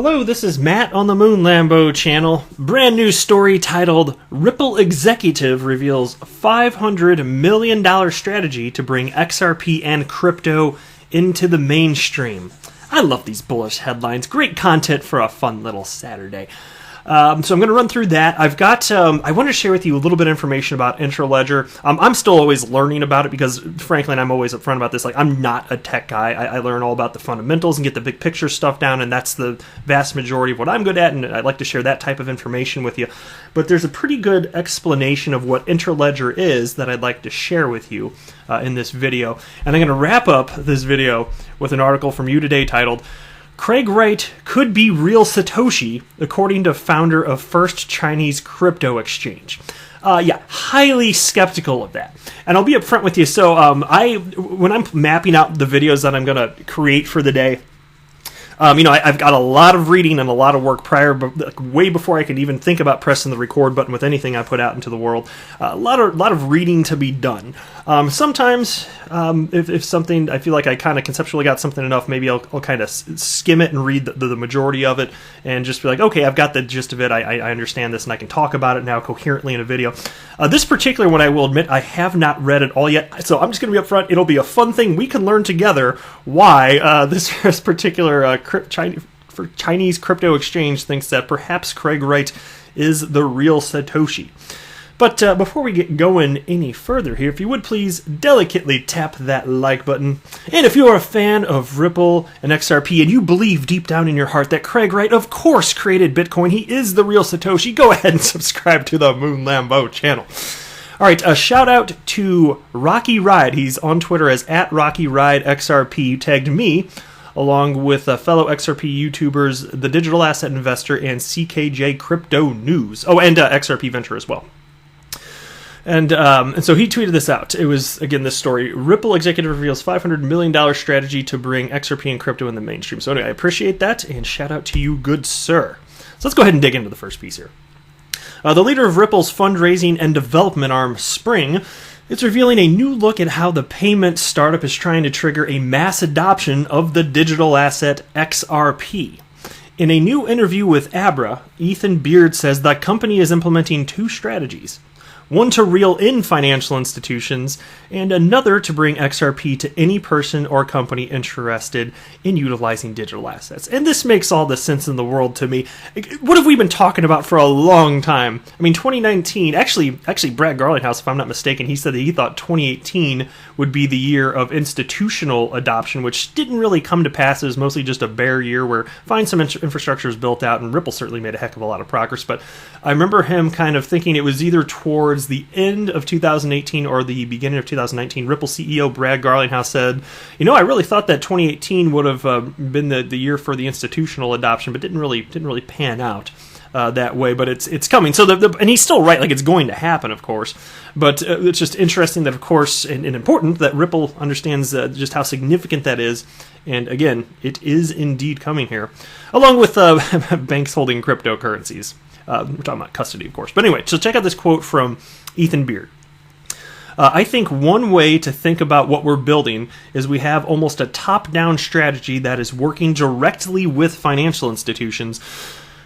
Hello, this is Matt on the Moon Lambo channel. Brand new story titled Ripple Executive Reveals $500 million Strategy to Bring XRP and Crypto into the Mainstream. I love these bullish headlines. Great content for a fun little Saturday. So I'm going to run through that. I've got, I want to share with you a little bit of information about Interledger. I'm still always learning about it because, frankly, and I'm always upfront about this, like, I'm not a tech guy. I learn all about the fundamentals and get the big picture stuff down, and that's the vast majority of what I'm good at, and I'd like to share that type of information with you. But there's a pretty good explanation of what Interledger is that I'd like to share with you in this video. And I'm going to wrap up this video with an article from You Today titled, Craig Wright could be real Satoshi, according to founder of First Chinese Crypto Exchange. Yeah, highly skeptical of that. And I'll be upfront with you. So when I'm mapping out the videos that I'm going to create for the day, I've got a lot of reading and a lot of work prior, but way before I could even think about pressing the record button with anything I put out into the world. A lot of reading to be done. Sometimes, if something, I feel like I kind of conceptually got something enough, maybe I'll kind of skim it and read the majority of it and just be like, okay, I've got the gist of it. I understand this and I can talk about it now coherently in a video. This particular one, I will admit, I have not read it all yet, so I'm just going to be upfront. It'll be a fun thing. We can learn together why this particular Chinese crypto exchange thinks that perhaps Craig Wright is the real Satoshi. But before we get going any further here, if you would please delicately tap that like button. And if you are a fan of Ripple and XRP and you believe deep down in your heart that Craig Wright of course created Bitcoin, he is the real Satoshi, go ahead and subscribe to the Moon Lambo channel. All right, a shout out to Rocky Ride. He's on Twitter as @RockyRideXRP, tagged me along with fellow XRP YouTubers, The Digital Asset Investor, and CKJ Crypto News. Oh, and XRP Venture as well. And so he tweeted this out. It was, again, this story. Ripple executive reveals $500 million strategy to bring XRP and crypto in the mainstream. So anyway, I appreciate that, and shout out to you, good sir. So let's go ahead and dig into the first piece here. The leader of Ripple's fundraising and development arm, Spring, it's revealing a new look at how the payment startup is trying to trigger a mass adoption of the digital asset XRP. In a new interview with Abra, Ethan Beard says the company is implementing two strategies. One to reel in financial institutions, and another to bring XRP to any person or company interested in utilizing digital assets. And this makes all the sense in the world to me. What have we been talking about for a long time? I mean, 2019, actually Brad Garlinghouse, if I'm not mistaken, he said that he thought 2018 would be the year of institutional adoption, which didn't really come to pass. It was mostly just a bare year where some infrastructure was built out, and Ripple certainly made a heck of a lot of progress. But I remember him kind of thinking it was either towards the end of 2018 or the beginning of 2019. Ripple CEO Brad Garlinghouse said, I really thought that 2018 would have been the year for the institutional adoption, but didn't really pan out that way. But it's coming. So and he's still right, like it's going to happen, of course. But it's just interesting that, of course, and important that Ripple understands just how significant that is. And again, it is indeed coming here, along with banks holding cryptocurrencies. We're talking about custody, of course. But anyway, so check out this quote from Ethan Beard. I think one way to think about what we're building is we have almost a top-down strategy that is working directly with financial institutions,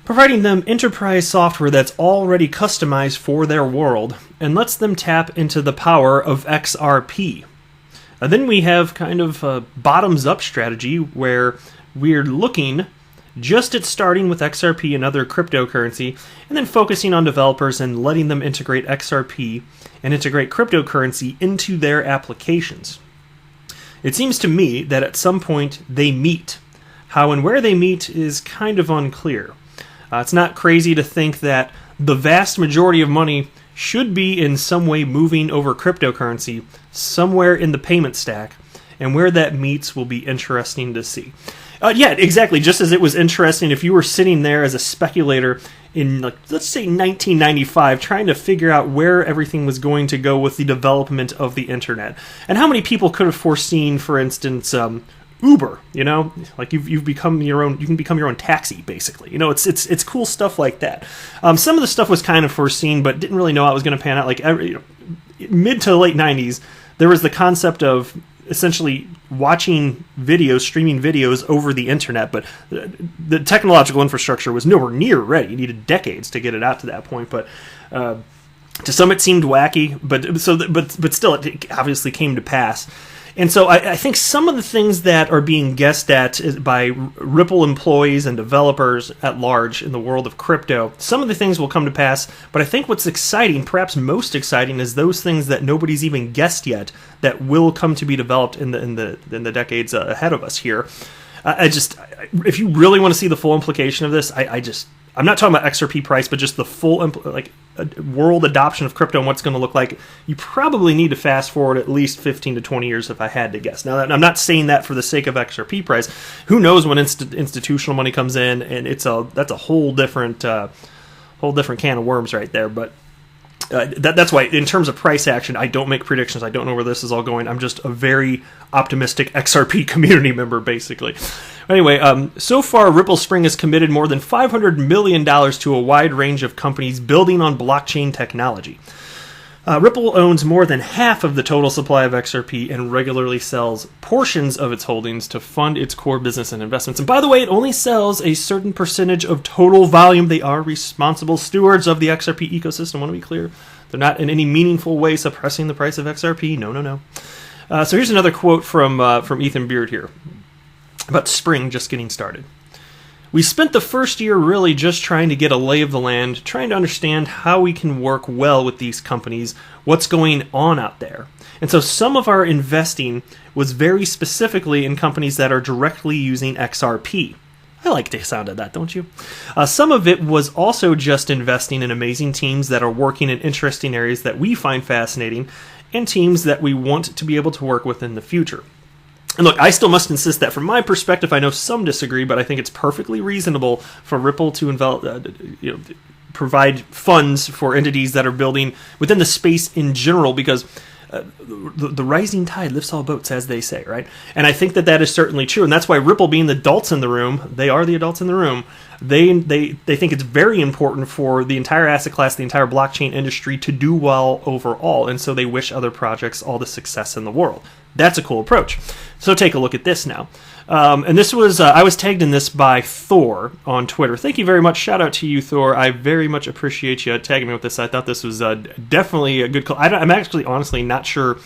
providing them enterprise software that's already customized for their world and lets them tap into the power of XRP. Then we have kind of a bottoms-up strategy where we're looking just at starting with XRP and other cryptocurrency, and then focusing on developers and letting them integrate XRP and integrate cryptocurrency into their applications. It seems to me that at some point they meet. How and where they meet is kind of unclear. It's not crazy to think that the vast majority of money should be in some way moving over cryptocurrency somewhere in the payment stack, and where that meets will be interesting to see. Yeah, exactly. Just as it was interesting if you were sitting there as a speculator in, let's say, 1995, trying to figure out where everything was going to go with the development of the internet, and how many people could have foreseen, for instance, Uber. Like you've become your own. You can become your own taxi, basically. It's cool stuff like that. Some of the stuff was kind of foreseen, but didn't really know how it was going to pan out. Like mid to late 90s, there was the concept of essentially watching videos, streaming videos over the internet, but the technological infrastructure was nowhere near ready. You needed decades to get it out to that point, but to some it seemed wacky, but still it obviously came to pass. And so I think some of the things that are being guessed at by Ripple employees and developers at large in the world of crypto, some of the things will come to pass, but I think what's exciting, perhaps most exciting, is those things that nobody's even guessed yet that will come to be developed in the decades ahead of us here. If you really want to see the full implication of this, I'm not talking about XRP price, but just the full world adoption of crypto and what's going to look like. You probably need to fast forward at least 15 to 20 years if I had to guess. Now, I'm not saying that for the sake of XRP price. Who knows when institutional money comes in, and that's a whole different can of worms right there. But that's why, in terms of price action, I don't make predictions. I don't know where this is all going. I'm just a very optimistic XRP community member, basically. Anyway, so far, Ripple Spring has committed more than $500 million to a wide range of companies building on blockchain technology. Ripple owns more than half of the total supply of XRP and regularly sells portions of its holdings to fund its core business and investments. And by the way, it only sells a certain percentage of total volume. They are responsible stewards of the XRP ecosystem. I want to be clear. They're not in any meaningful way suppressing the price of XRP. No. So here's another quote from Ethan Beard here about Spring just getting started. We spent the first year really just trying to get a lay of the land, trying to understand how we can work well with these companies, what's going on out there. And so some of our investing was very specifically in companies that are directly using XRP. I like the sound of that, don't you? Some of it was also just investing in amazing teams that are working in interesting areas that we find fascinating and teams that we want to be able to work with in the future. And look, I still must insist that from my perspective, I know some disagree, but I think it's perfectly reasonable for Ripple to provide funds for entities that are building within the space in general, because the rising tide lifts all boats, as they say, right? And I think that is certainly true, and that's why Ripple, being the adults in the room, they are the adults in the room, they think it's very important for the entire asset class, the entire blockchain industry to do well overall, and so they wish other projects all the success in the world. That's a cool approach. So take a look at this now. And this was, I was tagged in this by Thor on Twitter. Thank you very much. Shout out to you, Thor. I very much appreciate you tagging me with this. I thought this was definitely a good call. I'm actually honestly not sure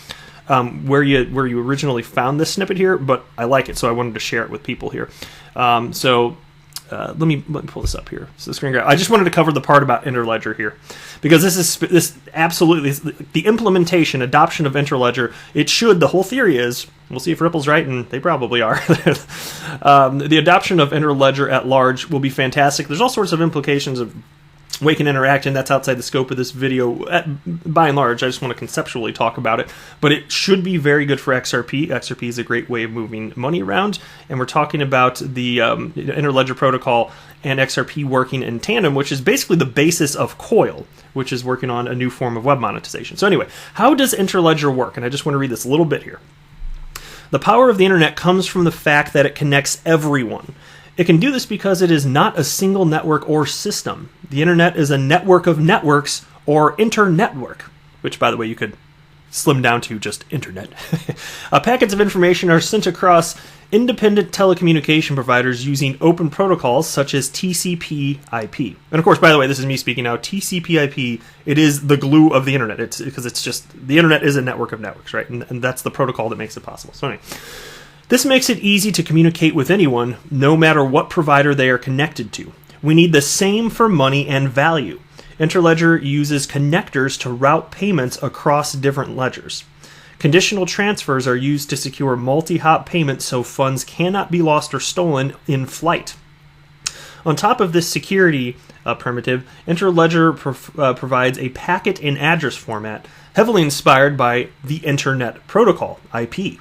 where you originally found this snippet here, but I like it, so I wanted to share it with people here. Let me pull this up here. So the screen grab. I just wanted to cover the part about Interledger here, because this absolutely the implementation, adoption of Interledger. It should. The whole theory is, we'll see if Ripple's right, and they probably are. The adoption of Interledger at large will be fantastic. There's all sorts of implications of Wake and Interact, and that's outside the scope of this video. By and large, I just want to conceptually talk about it, but it should be very good for XRP. XRP is a great way of moving money around, and we're talking about the Interledger protocol and XRP working in tandem, which is basically the basis of Coil, which is working on a new form of web monetization. So anyway, how does Interledger work? And I just want to read this a little bit here. The power of the internet comes from the fact that it connects everyone. It can do this because it is not a single network or system. The internet is a network of networks, or internetwork, which, by the way, you could slim down to just internet. Packets of information are sent across independent telecommunication providers using open protocols such as TCP/IP. And of course, by the way, this is me speaking now. TCP/IP, it is the glue of the internet. It's just the internet is a network of networks, right? And that's the protocol that makes it possible. So anyway, this makes it easy to communicate with anyone, no matter what provider they are connected to. We need the same for money and value. Interledger uses connectors to route payments across different ledgers. Conditional transfers are used to secure multi-hop payments so funds cannot be lost or stolen in flight. On top of this security primitive, Interledger provides a packet and address format heavily inspired by the Internet Protocol, IP.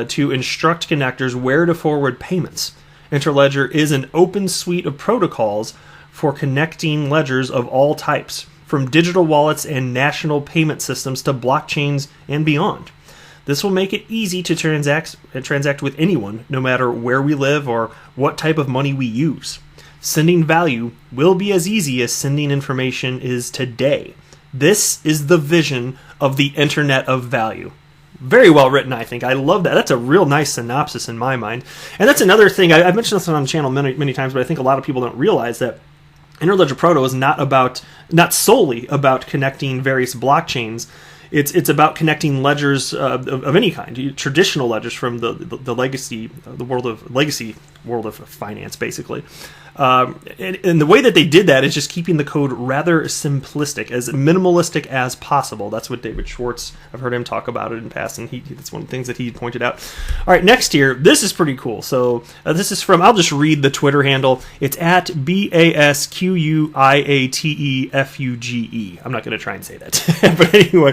To instruct connectors where to forward payments. Interledger is an open suite of protocols for connecting ledgers of all types, from digital wallets and national payment systems to blockchains and beyond. This will make it easy to transact with anyone, no matter where we live or what type of money we use. Sending value will be as easy as sending information is today. This is the vision of the Internet of Value. Very well written, I think. I love that. That's a real nice synopsis in my mind. And that's another thing. I've mentioned this on the channel many times, but I think a lot of people don't realize that Interledger Proto is not solely about connecting various blockchains. It's about connecting ledgers of any kind, traditional ledgers from the legacy, the legacy world of finance, basically. And the way that they did that is just keeping the code rather simplistic, as minimalistic as possible. That's what David Schwartz, I've heard him talk about it in passing. That's one of the things that he pointed out. All right, next here, this is pretty cool. So this is from, I'll just read the Twitter handle. It's at BASQUIATEFUGE. I'm not going to try and say that. But anyway,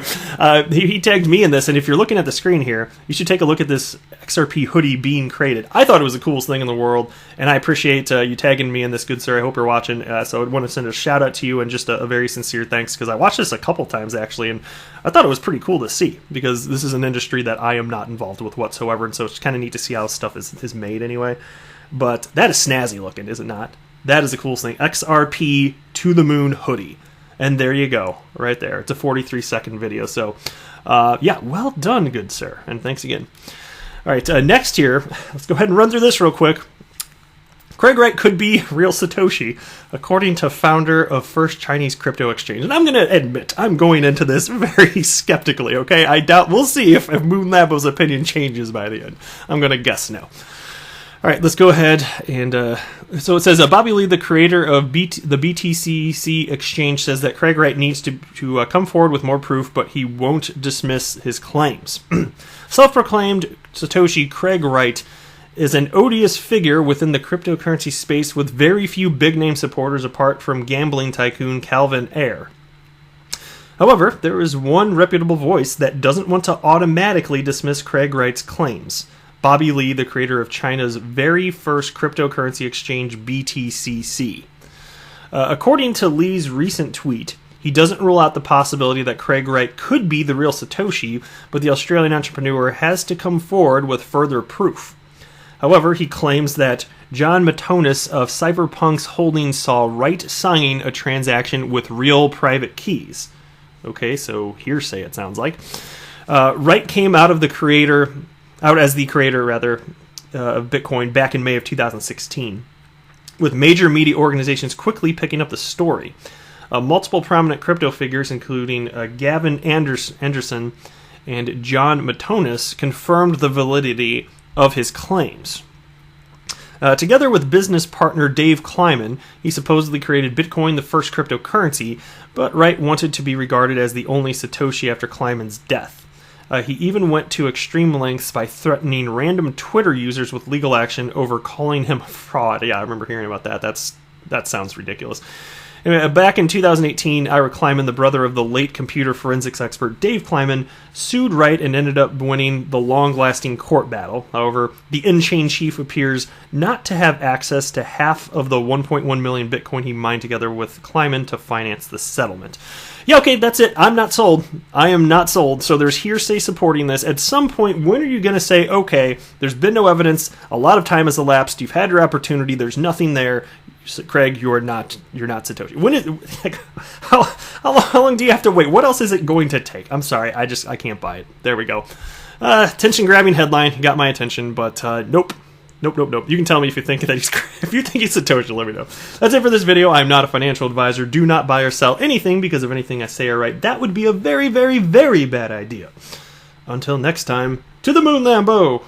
he tagged me in this, and if you're looking at the screen here, you should take a look at this XRP hoodie being created. I thought it was the coolest thing in the world, and I appreciate you tagging me in this, good sir. I hope you're watching. So I want to send a shout out to you and just a very sincere thanks, because I watched this a couple times actually, and I thought it was pretty cool to see, because this is an industry that I am not involved with whatsoever, and so it's kind of neat to see how stuff is made anyway. But that is snazzy looking, is it not? That is the coolest thing. XRP to the moon hoodie. And there you go, right there. It's a 43-second video. So, yeah, well done, good sir. And thanks again. All right, next here, let's go ahead and run through this real quick. Craig Wright could be real Satoshi, according to founder of First Chinese Crypto Exchange. And I'm going to admit, I'm going into this very skeptically, okay? I doubt, we'll see if Moon Lambo's opinion changes by the end. I'm going to guess no. All right, let's go ahead and, so it says, Bobby Lee, the creator of the BTCC exchange, says that Craig Wright needs to come forward with more proof, but he won't dismiss his claims. Self-proclaimed Satoshi Craig Wright is an odious figure within the cryptocurrency space with very few big-name supporters apart from gambling tycoon Calvin Ayre. However, there is one reputable voice that doesn't want to automatically dismiss Craig Wright's claims. Bobby Lee, the creator of China's very first cryptocurrency exchange, BTCC. According to Lee's recent tweet, he doesn't rule out the possibility that Craig Wright could be the real Satoshi, but the Australian entrepreneur has to come forward with further proof. However, he claims that John Matonis of Cypherpunks Holdings saw Wright signing a transaction with real private keys. Okay, so hearsay it sounds like. Wright came out as the creator of Bitcoin back in May of 2016, with major media organizations quickly picking up the story. Multiple prominent crypto figures, including Gavin Anderson and John Matonis, confirmed the validity of his claims. Together with business partner Dave Kleiman, he supposedly created Bitcoin, the first cryptocurrency, but Wright wanted to be regarded as the only Satoshi after Kleiman's death. He even went to extreme lengths by threatening random Twitter users with legal action over calling him a fraud. Yeah, I remember hearing about that. That sounds ridiculous. Anyway, back in 2018, Ira Kleiman, the brother of the late computer forensics expert Dave Kleiman, sued Wright and ended up winning the long-lasting court battle. However, the in-chain chief appears not to have access to half of the 1.1 million Bitcoin he mined together with Kleiman to finance the settlement. Yeah, okay, that's it. I'm not sold. I am not sold. So there's hearsay supporting this. At some point, when are you going to say, okay, there's been no evidence, a lot of time has elapsed, you've had your opportunity, there's nothing there, Craig, you're not Satoshi. When is, like, how long do you have to wait? What else is it going to take? I'm sorry, I can't buy it. There we go. Attention-grabbing headline, got my attention, but nope. Nope. You can tell me if you think that he's Satoshi, let me know. That's it for this video. I'm not a financial advisor. Do not buy or sell anything because of anything I say or write. That would be a very, very, very bad idea. Until next time, to the moon, Lambo!